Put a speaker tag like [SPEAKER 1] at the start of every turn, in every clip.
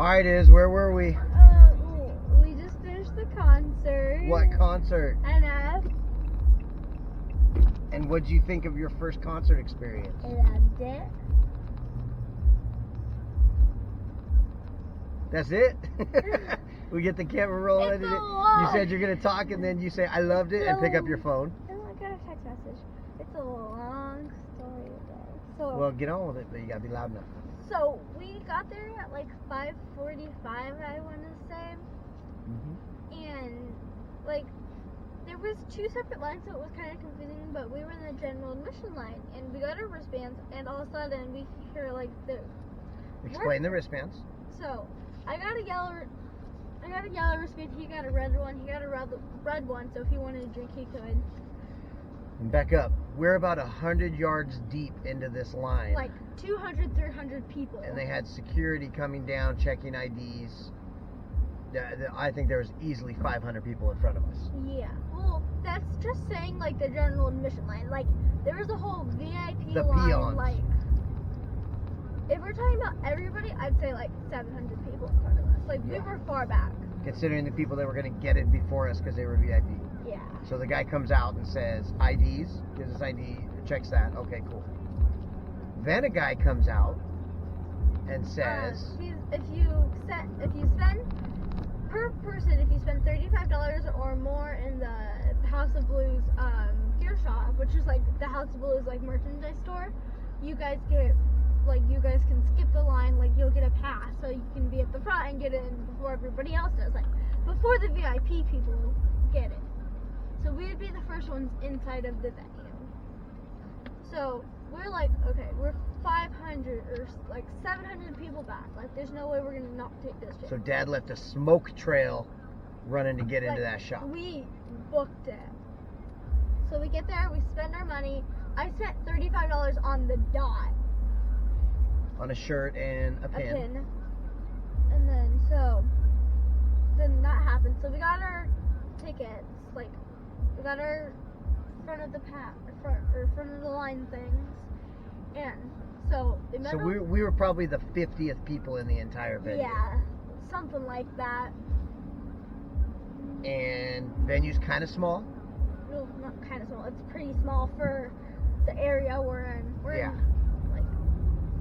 [SPEAKER 1] Alright, where were we?
[SPEAKER 2] We just finished the concert.
[SPEAKER 1] What concert?
[SPEAKER 2] NF.
[SPEAKER 1] And what'd you think of your first concert experience?
[SPEAKER 2] I loved it.
[SPEAKER 1] That's it? We get the camera rolling.
[SPEAKER 2] It's a
[SPEAKER 1] You
[SPEAKER 2] lot.
[SPEAKER 1] said you're going to talk and then you say, I loved it, and pick up your phone.
[SPEAKER 2] Oh, I got a text message. It's a long story though. So,
[SPEAKER 1] Well, get on with it, but you got to be loud enough.
[SPEAKER 2] so we got there at like 5:45, I want to say. And like there was two separate lines, so it was kind of confusing, but we were in the general admission line and we got our wristbands, and all of a sudden we hear like the
[SPEAKER 1] Explain the wristbands.
[SPEAKER 2] so I got a yellow wristband, he got a red one, he got a red one, so if he wanted to drink he could.
[SPEAKER 1] And back up. We're about 100 yards deep into this line.
[SPEAKER 2] Like 200, 300 people.
[SPEAKER 1] And they had security coming down, checking IDs. I think there was easily 500 people in front of us.
[SPEAKER 2] Yeah. Well, that's just saying like the general admission line. Like there was a whole VIP
[SPEAKER 1] The
[SPEAKER 2] line.
[SPEAKER 1] peons.
[SPEAKER 2] Like if we're talking about everybody, I'd say like 700 people in front of us. Like we
[SPEAKER 1] Yeah.
[SPEAKER 2] were far back.
[SPEAKER 1] Considering the people that were going to get it before us because they were VIP.
[SPEAKER 2] Yeah.
[SPEAKER 1] So the guy comes out and says, IDs, gives us ID, checks that. Okay, cool. Then a guy comes out and says,
[SPEAKER 2] If you spend per person, if you spend $35 or more in the House of Blues gear shop, which is like the House of Blues like merchandise store, you guys can skip the line, like you'll get a pass, so you can be at the front and get in before everybody else does, like before the VIP people get it. So we would be the first ones inside of the venue. So we're like, okay, we're 500 or like 700 people back. Like there's no way we're gonna not take this shit.
[SPEAKER 1] so Dad left a smoke trail running to get into
[SPEAKER 2] Like,
[SPEAKER 1] that shop.
[SPEAKER 2] We booked it. So we get there, we spend our money. I spent $35 on the dot.
[SPEAKER 1] On a shirt and a pin.
[SPEAKER 2] And then that happened. So we got our tickets, like we got our front of the line things. And so
[SPEAKER 1] So we were probably the 50th people in the entire venue.
[SPEAKER 2] yeah, something like that.
[SPEAKER 1] And venue's kind of small.
[SPEAKER 2] No, not kind of small. It's pretty small for the area we're in. We're
[SPEAKER 1] Yeah.
[SPEAKER 2] in, like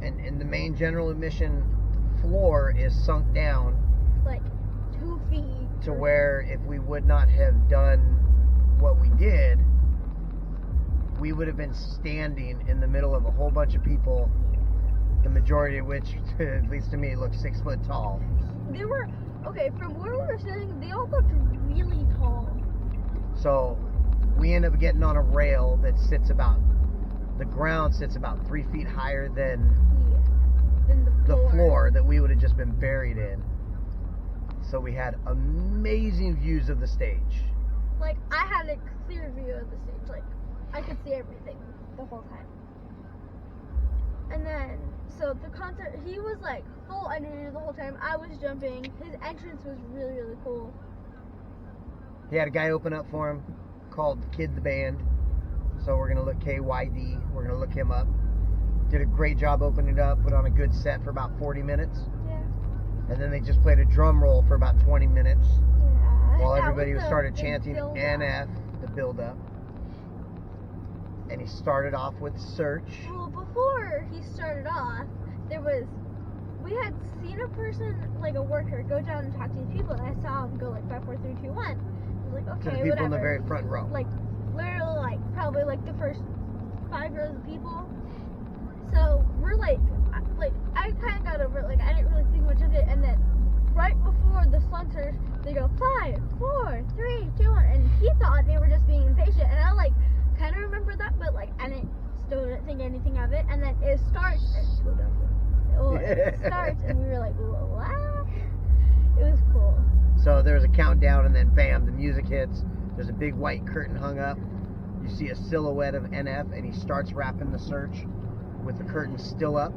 [SPEAKER 1] And the main general admission floor is sunk down
[SPEAKER 2] 2 feet.
[SPEAKER 1] to where if we would not have done what we did, we would have been standing in the middle of a whole bunch of people, the majority of which, at least to me, looked 6 foot tall.
[SPEAKER 2] They were, okay, from where we were sitting, they all looked really tall.
[SPEAKER 1] So we end up getting on a rail that the ground sits about 3 feet higher than
[SPEAKER 2] Yeah. Than
[SPEAKER 1] the floor that we would have just been buried in. So we had amazing views of the stage.
[SPEAKER 2] Like, I had a clear view of the stage. Like, I could see everything the whole time. And then, so the concert, he was like full energy the whole time. I was jumping. His entrance was really, really cool.
[SPEAKER 1] He had a guy open up for him called Kid the Band. So we're going to look KYD. We're going to look him up. Did a great job opening it up. Put on a good set for about 40 minutes.
[SPEAKER 2] Yeah.
[SPEAKER 1] And then they just played a drum roll for about 20 minutes.
[SPEAKER 2] Yeah.
[SPEAKER 1] While
[SPEAKER 2] That
[SPEAKER 1] everybody
[SPEAKER 2] was
[SPEAKER 1] started
[SPEAKER 2] the
[SPEAKER 1] chanting
[SPEAKER 2] build-up.
[SPEAKER 1] NF, the build up. And he started off with Search.
[SPEAKER 2] Well, before he started off, we had seen a person, like a worker, go down and talk to these people, and I saw him go like 5, 4, 3, 2, 1. I was like, okay,
[SPEAKER 1] To the people
[SPEAKER 2] whatever.
[SPEAKER 1] in the very front row.
[SPEAKER 2] Like, literally, like, probably like the first 5 rows of people. So we're like I kind of got over it. Like, I didn't really think much of it, and then right before the sponsors, they go 5, 4, 3, 2, 1, and he thought they were just being impatient, and I like kind of remember that, but like I still didn't think anything of it, and then it starts.
[SPEAKER 1] Slow down.
[SPEAKER 2] Well, it starts, and we were like, what? It was cool.
[SPEAKER 1] So there's a countdown, and then bam, the music hits. There's a big white curtain hung up. You see a silhouette of NF, and he starts rapping the Search with the curtain still up.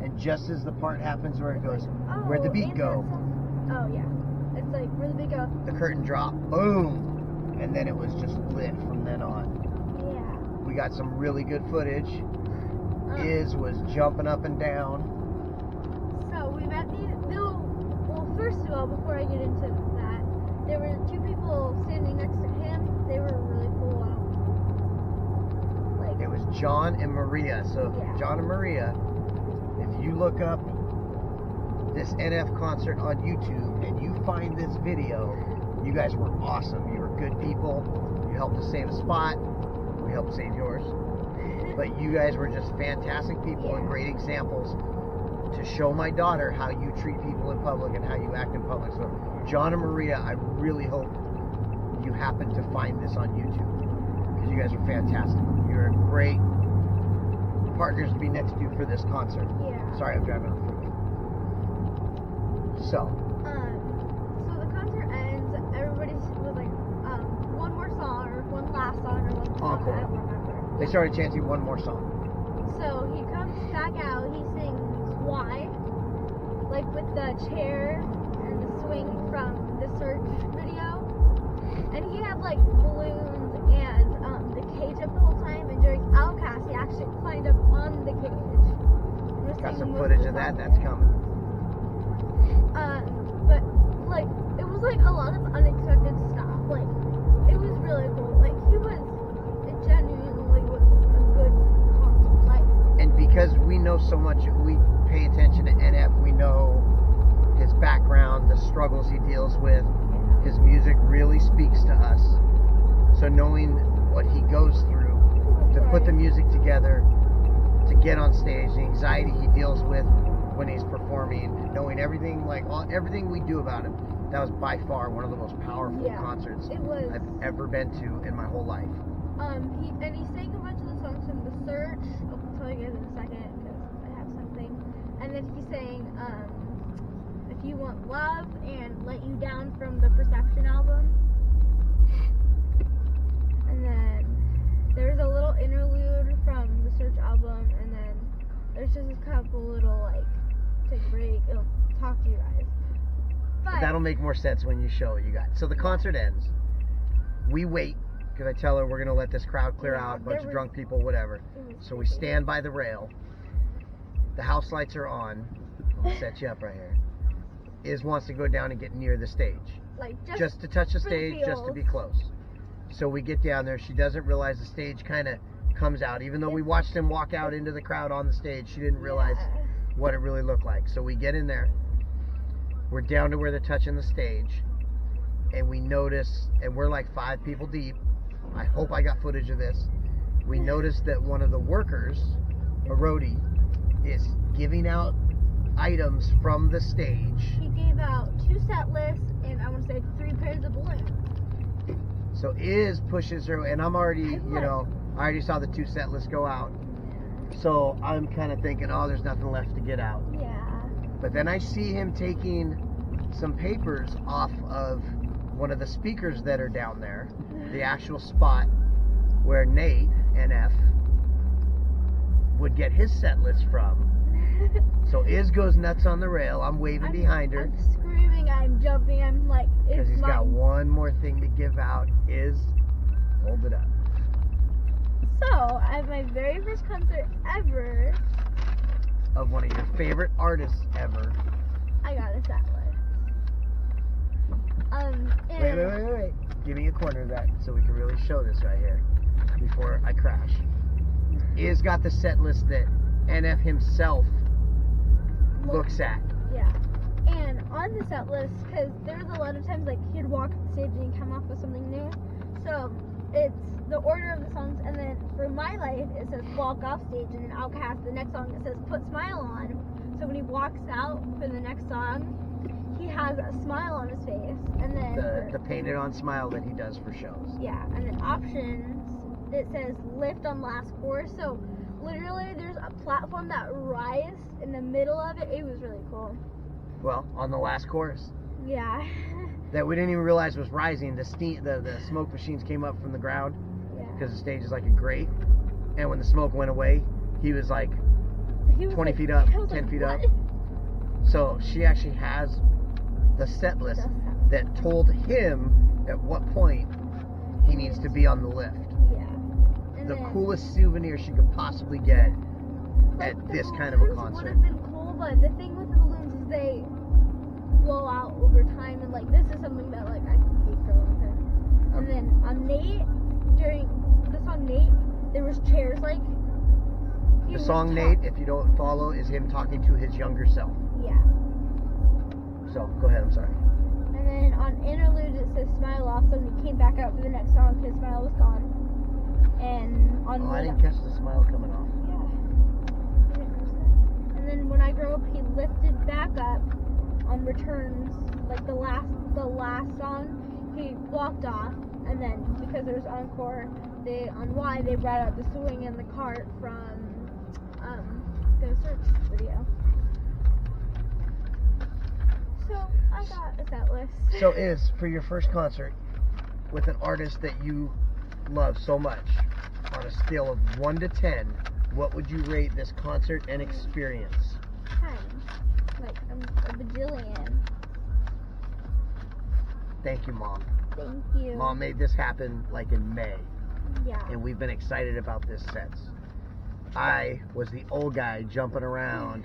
[SPEAKER 1] And just as the part happens where it goes, where'd the beat go?
[SPEAKER 2] Oh, yeah. It's like, where'd the beat go?
[SPEAKER 1] The curtain dropped. Boom! And then it was just lit from then on.
[SPEAKER 2] Yeah.
[SPEAKER 1] We got some really good footage. Was jumping up and down.
[SPEAKER 2] So we met first of all, before I get into that, there were two people standing next to him. They were really cool. Like,
[SPEAKER 1] it was John and Maria. So
[SPEAKER 2] Yeah.
[SPEAKER 1] John and Maria, if you look up this NF concert on YouTube and you find this video, you guys were awesome. You were good people. You helped us save a spot. We helped save yours. But you guys were just fantastic people and great examples to show my daughter how you treat people in public and how you act in public. So John and Maria, I really hope you happen to find this on YouTube, because you guys are fantastic. You're great partners to be next to you for this concert.
[SPEAKER 2] Yeah.
[SPEAKER 1] Sorry, I'm driving on the freeway. So,
[SPEAKER 2] So the concert ends. Everybody was like, one more song or one last song or one song.
[SPEAKER 1] Encore.
[SPEAKER 2] I don't remember.
[SPEAKER 1] they started chanting one more song.
[SPEAKER 2] So he comes back out. He sings "Why," like with the chair and the swing from the Search video. And he had like balloons and the cage up the whole time. And during Outcast, he actually climbed up on the cage. and was
[SPEAKER 1] Got
[SPEAKER 2] singing
[SPEAKER 1] some
[SPEAKER 2] most
[SPEAKER 1] footage
[SPEAKER 2] the
[SPEAKER 1] of that.
[SPEAKER 2] song
[SPEAKER 1] That's
[SPEAKER 2] there.
[SPEAKER 1] coming.
[SPEAKER 2] But like it was like a lot of unexpected stuff. Like it was really cool. Like it genuinely was a good concert. Like
[SPEAKER 1] And because we know so much, we pay attention to NF. We know his background, the struggles he deals with. His music really speaks to us. So knowing what he goes through to put the music together, to get on stage, the anxiety he deals with when he's performing, knowing everything, everything we do about him, that was by far one of the most powerful
[SPEAKER 2] Yeah,
[SPEAKER 1] concerts
[SPEAKER 2] it was.
[SPEAKER 1] I've ever been to in my whole life.
[SPEAKER 2] He sang a bunch of the songs from The Search. I'll tell you guys in a second because I have something. And then he sang If You Want Love and Let You Down from the Perception album. And then there's a little interlude from the Search album, and then there's just a couple little take a break. It'll talk to you guys. But
[SPEAKER 1] That'll make more sense when you show it, you guys. So the concert ends. We wait, because I tell her we're going to let this crowd clear
[SPEAKER 2] Yeah,
[SPEAKER 1] out, a bunch
[SPEAKER 2] there
[SPEAKER 1] of
[SPEAKER 2] was-
[SPEAKER 1] drunk people, whatever.
[SPEAKER 2] it was
[SPEAKER 1] So we
[SPEAKER 2] crazy.
[SPEAKER 1] stand by the rail. The house lights are on. I'm going to set you up right here. Iz wants to go down and get near the stage.
[SPEAKER 2] Like
[SPEAKER 1] Just to touch the
[SPEAKER 2] for the
[SPEAKER 1] stage, just to be
[SPEAKER 2] feels.
[SPEAKER 1] close. So we get down there. She doesn't realize the stage kind of comes out. Even though we watched him walk out into the crowd on the stage, she didn't realize
[SPEAKER 2] Yeah.
[SPEAKER 1] what it really looked like. So we get in there. We're down to where they're touching the stage. And we notice, and we're like 5 people deep. I hope I got footage of this. We noticed that one of the workers, a roadie, is giving out items from the stage.
[SPEAKER 2] He gave out 2 set lists and I want to say 3 pairs of balloons.
[SPEAKER 1] So Iz pushes her, and I'm already,
[SPEAKER 2] I'm
[SPEAKER 1] I already saw the 2 set lists go out. So I'm kind of thinking, oh, there's nothing left to get out.
[SPEAKER 2] Yeah.
[SPEAKER 1] But then I see him taking some papers off of one of the speakers that are down there, the actual spot where Nate, NF, would get his set list from. So Iz goes nuts on the rail. I'm waving behind her.
[SPEAKER 2] I'm screaming, I'm jumping, I'm like,
[SPEAKER 1] Because
[SPEAKER 2] it's
[SPEAKER 1] he's got
[SPEAKER 2] mine.
[SPEAKER 1] one more thing to give out. Iz, hold it up.
[SPEAKER 2] So, at my very first concert ever,
[SPEAKER 1] Of one of your favorite artists ever.
[SPEAKER 2] I got a set list. And
[SPEAKER 1] Wait. Give me a corner of that so we can really show this right here before I crash. Iz got the set list that NF himself looks at.
[SPEAKER 2] Yeah. And on the set list, because there was a lot of times he'd walk the stage and he'd come off with something new. So it's the order of the songs, and then for My Life it says walk off stage, and then Outcast, the next song, it says put smile on. So when he walks out for the next song, he has a smile on his face, and then
[SPEAKER 1] The painted on smile that he does for shows.
[SPEAKER 2] yeah, and then options, it says lift on last chorus. So literally there's a platform that rises in the middle of it. It was really cool.
[SPEAKER 1] Well, on the last chorus.
[SPEAKER 2] Yeah.
[SPEAKER 1] That we didn't even realize was rising. The smoke machines came up from the ground
[SPEAKER 2] Yeah.
[SPEAKER 1] because the stage is like a grate. And when the smoke went away, he was like
[SPEAKER 2] He was
[SPEAKER 1] 20
[SPEAKER 2] like-
[SPEAKER 1] feet up,
[SPEAKER 2] I was
[SPEAKER 1] 10
[SPEAKER 2] like,
[SPEAKER 1] feet up.
[SPEAKER 2] "What?"
[SPEAKER 1] So she actually has the set list
[SPEAKER 2] Does have-
[SPEAKER 1] that told him at what point he needs to be on the lift.
[SPEAKER 2] Yeah. And
[SPEAKER 1] The
[SPEAKER 2] then,
[SPEAKER 1] coolest souvenir she could possibly get
[SPEAKER 2] like,
[SPEAKER 1] at
[SPEAKER 2] the
[SPEAKER 1] this kind of a
[SPEAKER 2] balloons
[SPEAKER 1] concert.
[SPEAKER 2] would have been cool, but the thing with the balloons is flow out over time, and like this is something that like I can keep for a long time. And then on Nate, during the song Nate, there was chairs like.
[SPEAKER 1] The song Nate, if you don't follow, is him talking to his younger self.
[SPEAKER 2] Yeah.
[SPEAKER 1] So go ahead. I'm sorry.
[SPEAKER 2] And then on interlude it says smile off, so when he came back out for the next song, his smile was gone. And on
[SPEAKER 1] I didn't catch the smile coming off.
[SPEAKER 2] Yeah. And then when I grow up, he lifted back up on returns, like the last song, he walked off, and then because there was encore, on Y they brought out the swing and the cart from the Search video. So I got a set list.
[SPEAKER 1] So is for your first concert with an artist that you love so much, on a scale of 1 to 10, what would you rate this concert and experience?
[SPEAKER 2] 10. Like a bajillion.
[SPEAKER 1] Thank you, Mom.
[SPEAKER 2] Thank you.
[SPEAKER 1] Mom made this happen like in May.
[SPEAKER 2] Yeah.
[SPEAKER 1] And we've been excited about this since. I was the old guy jumping around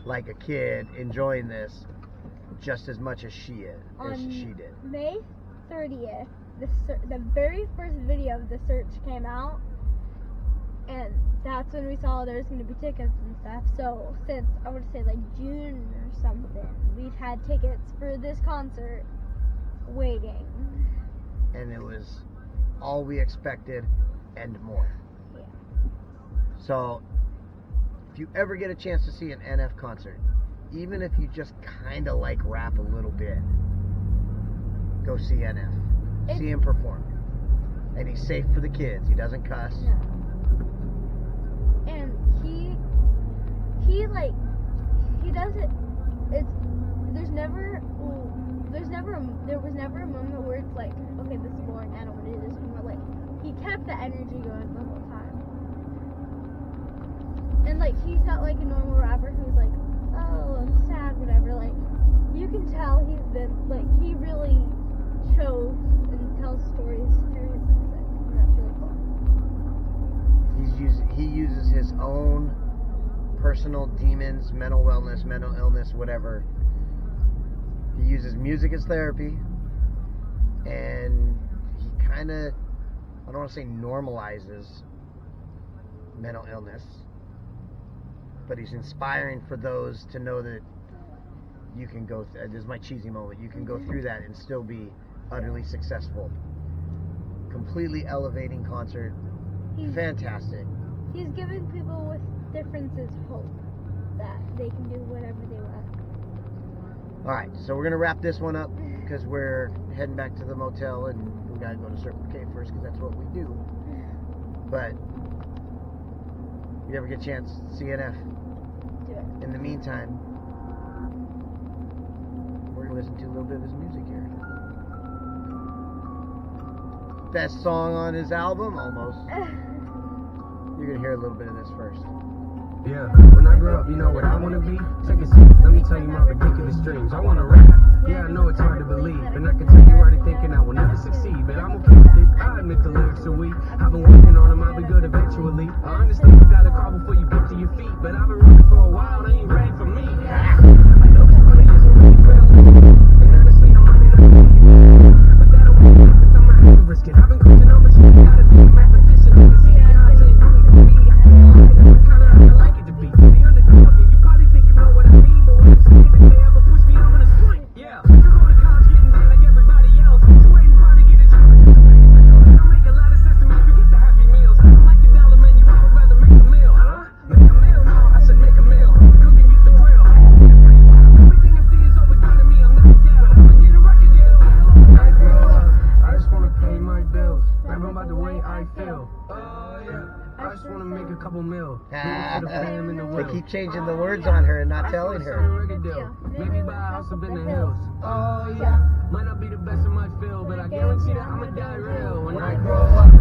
[SPEAKER 1] like a kid, enjoying this just as much as she did.
[SPEAKER 2] May 30th, the very first video of the Search came out, and that's when we saw there was going to be tickets and stuff. So since I would say like June or something, we've had tickets for this concert waiting.
[SPEAKER 1] And it was all we expected and more.
[SPEAKER 2] Yeah.
[SPEAKER 1] So if you ever get a chance to see an NF concert, even if you just kind of like rap a little bit, go see NF. See him perform. And he's safe for the kids. He doesn't cuss.
[SPEAKER 2] No. And he does it. There was never a moment where it's like, okay, this is boring, I don't want to do this anymore. Like, he kept the energy going the whole time. And like, he's not like a normal rapper who's like, oh, I'm sad, whatever. Like, you can tell he's been, like, he really shows and tells stories through his music. And that's really cool.
[SPEAKER 1] He uses his own personal demons, mental wellness, mental illness, whatever. He uses music as therapy, and he kind of, I don't want to say normalizes mental illness, but he's inspiring for those to know that you can go, this is my cheesy moment, you can go through that and still be utterly successful. Completely elevating concert. Fantastic.
[SPEAKER 2] He's giving people with differences hope that they can do whatever they want.
[SPEAKER 1] Alright, so we're going to wrap this one up because we're heading back to the motel and we got to go to Circle K first because that's what we do. But you ever get a chance to see NF?
[SPEAKER 2] Do it.
[SPEAKER 1] In the meantime, we're going to listen to a little bit of his music here. Best song on his album? Almost. You're going to hear a little bit of this first.
[SPEAKER 3] Yeah, when I grow up, you know what I wanna be? Take a seat, let me tell you my ridiculous dreams. I wanna rap, yeah, I know it's hard to believe, and I can tell you already thinking I will never succeed, but I'm okay with it. I admit the lyrics are weak. I've been working on them, I'll be good eventually. I understand you gotta crawl before you get to your feet, but I've been running for a while, they ain't ready for me. I know it's funny, it's really real, and honestly, I'm on it up, but that don't mean nothing, so I'm gonna have to risk it. I've been cooking on machine, gotta be a mathematician, I can see the odds ain't really for me. I like it to be the underdog, and you probably think you know what I mean, but when you see if they ever push me, I'm gonna swing. Yeah, I'm going to college getting there like everybody else. So waiting for to get a job. Don't make a lot of sense to me, forget the happy meals. I don't like the dollar menu, I would rather make a meal. Huh? Make a meal? No, I said make a meal. Cook and get the grill. Everything I see is overdone to me, I'm not dead. I'ma get a record deal. I grow up, I just wanna pay my bills. Rap about the way I feel. Oh yeah. I just want to make a couple mil.
[SPEAKER 1] They keep changing the words on her and not telling her.
[SPEAKER 3] Maybe buy a house up in the hills. Oh yeah, might not be the best in my field, but I guarantee that I'ma die real when I grow up.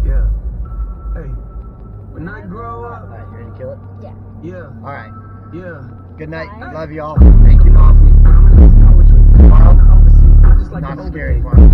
[SPEAKER 3] Yeah. Hey. When I grow up.
[SPEAKER 1] Alright, you ready to kill it?
[SPEAKER 2] Yeah.
[SPEAKER 3] Yeah.
[SPEAKER 1] Alright.
[SPEAKER 3] Yeah.
[SPEAKER 1] Good night. Love y'all. Thank you, Mom.
[SPEAKER 3] Tomorrow,
[SPEAKER 1] Not scary farm.